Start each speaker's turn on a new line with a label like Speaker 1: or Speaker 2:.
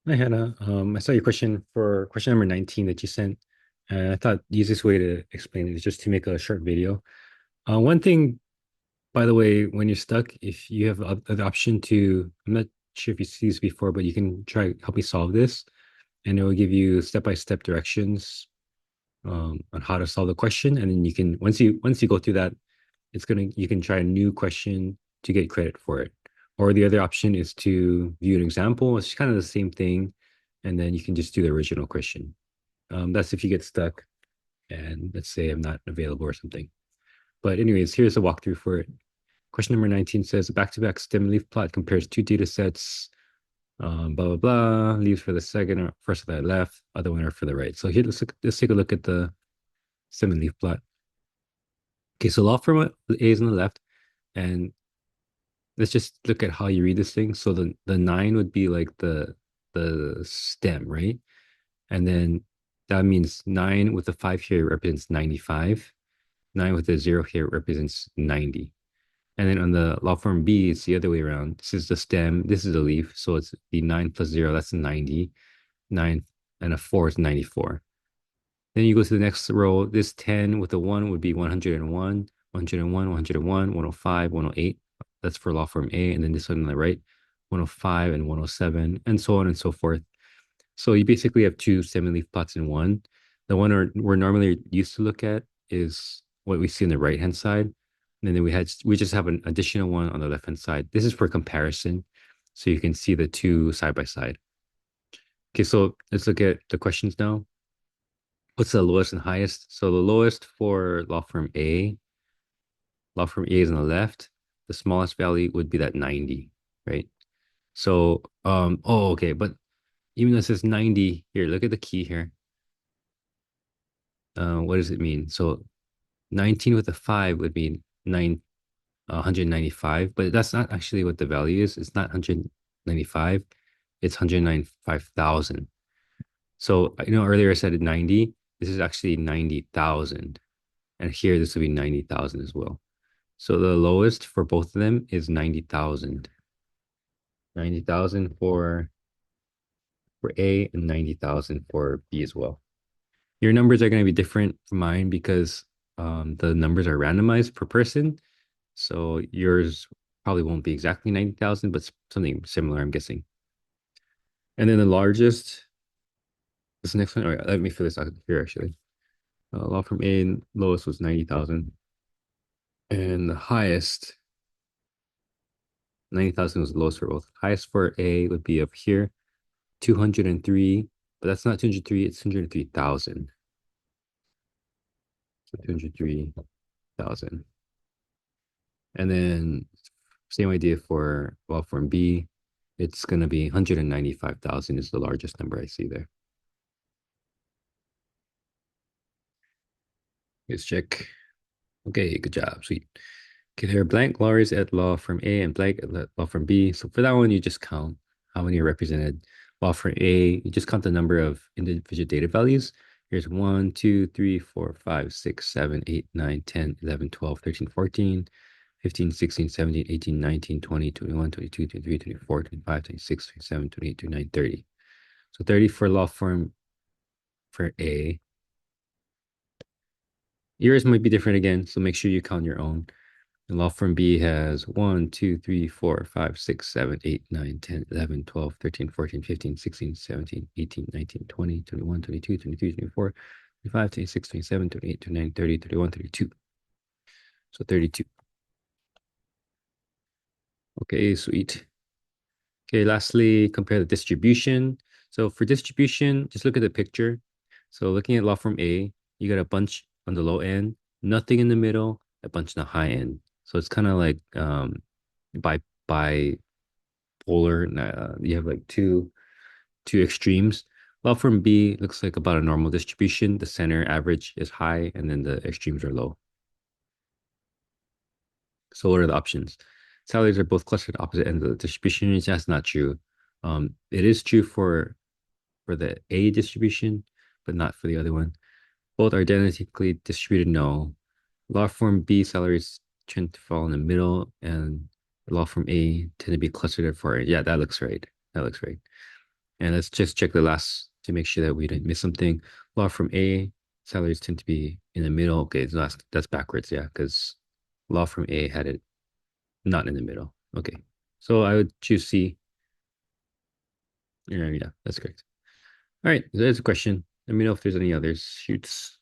Speaker 1: Hi, Hannah. I saw your question for question number 19 that you sent. And I thought the easiest way to explain it is just to make a short video. One thing, by the way, when you're stuck, if you have the option to, I'm not sure if you see this before, but you can try help me solve this, and it will give you step-by-step directions on how to solve the question. And then you can once you go through that, you can try a new question to get credit for it. Or the other option is to view an example. It's kind of the same thing, and then you can just do the original question. That's if you get stuck and let's say I'm not available or something. But anyways, here's a walkthrough for it. Question number 19 says a back-to-back stem leaf plot compares two data sets, blah, blah, blah, leaves for the second or first on the left, other one are for the right. So here, let's take a look at the stem and leaf plot. Okay, so law firm A is on the left, and let's just look at how you read this thing. So the nine would be like the stem, right? And then that means nine with the five here represents 95. Nine with the zero here represents 90. And then on the law form B, it's the other way around. This is the stem, this is the leaf. So it's the nine plus zero, that's 90. Nine and a four is 94. Then you go to the next row. This 10 with a one would be 101, 101, 101, 105, 108. That's for law form A. And then this one on the right, 105 and 107, and so on and so forth. So you basically have two semi-leaf plots in one. The one we're normally used to look at is what we see on the right-hand side. And then we just have an additional one on the left-hand side. This is for comparison. So you can see the two side by side. Okay, so let's look at the questions now. What's the lowest and highest? So the lowest for law firm A is on the left. The smallest value would be that 90, right? So, okay, but even though it says 90 here, look at the key here. What does it mean? So 19 with a 5 would be 195, but that's not actually what the value is. It's not 195, it's 195,000. So, earlier I said 90. This is actually 90,000. And here, this would be 90,000 as well. So the lowest for both of them is 90,000. 90,000 for A and 90,000 for B as well. Your numbers are going to be different from mine because the numbers are randomized per person. So yours probably won't be exactly 90,000, but something similar, I'm guessing. And then the largest, this next one, let me fill this out here actually. Law from A and lowest was 90,000. And the highest, 90,000 was the lowest for both. Highest for A would be up here, 203, but that's not 203, it's 203,000. So 203,000. And then same idea for well form B. It's gonna be 195,000 is the largest number I see there. Let's check. Okay, good job. Sweet. Okay, there are blank lawyers at law firm A and blank at law firm B. So for that one, you just count how many are represented. Law firm A, you just count the number of individual data values. Here's 1, 2, 3, 4, 5, 6, 7, 8, 9, 10, 11, 12, 13, 14, 15, 16, 17, 18, 19, 20, 21, 22, 23, 24, 25, 26, 27, 28, 29, 30. So 30 for law firm for A. Yours might be different again, so make sure you count your own. The law firm B has 1, 2, 3, 4, 5, 6, 7, 8, 9, 10, 11, 12, 13, 14, 15, 16, 17, 18, 19, 20, 21, 22, 23, 24, 25, 26, 27, 28, 29, 30, 31, 32. So 32. Okay, sweet. Okay, lastly, compare the distribution. So for distribution, just look at the picture. So looking at law firm A, you got a bunch on the low end, nothing in the middle, a bunch on the high end. So it's kind of like by bipolar. You have like two extremes. Law firm B looks like about a normal distribution. The center average is high, and then the extremes are low. So what are the options? Salaries are both clustered opposite ends of the distribution. That's not true. It is true for the A distribution, but not for the other one. Both are identically distributed. No. Law firm B salaries tend to fall in the middle, and law firm A tend to be clustered at far. Yeah, that looks right. That looks right. And let's just check the last to make sure that we didn't miss something. Law from A, salaries tend to be in the middle. Okay, so that's backwards, yeah, because law from A had it not in the middle. Okay, so I would choose C. Yeah, yeah, that's correct. All right, so there's a question. Let me know if there's any others. Shoots.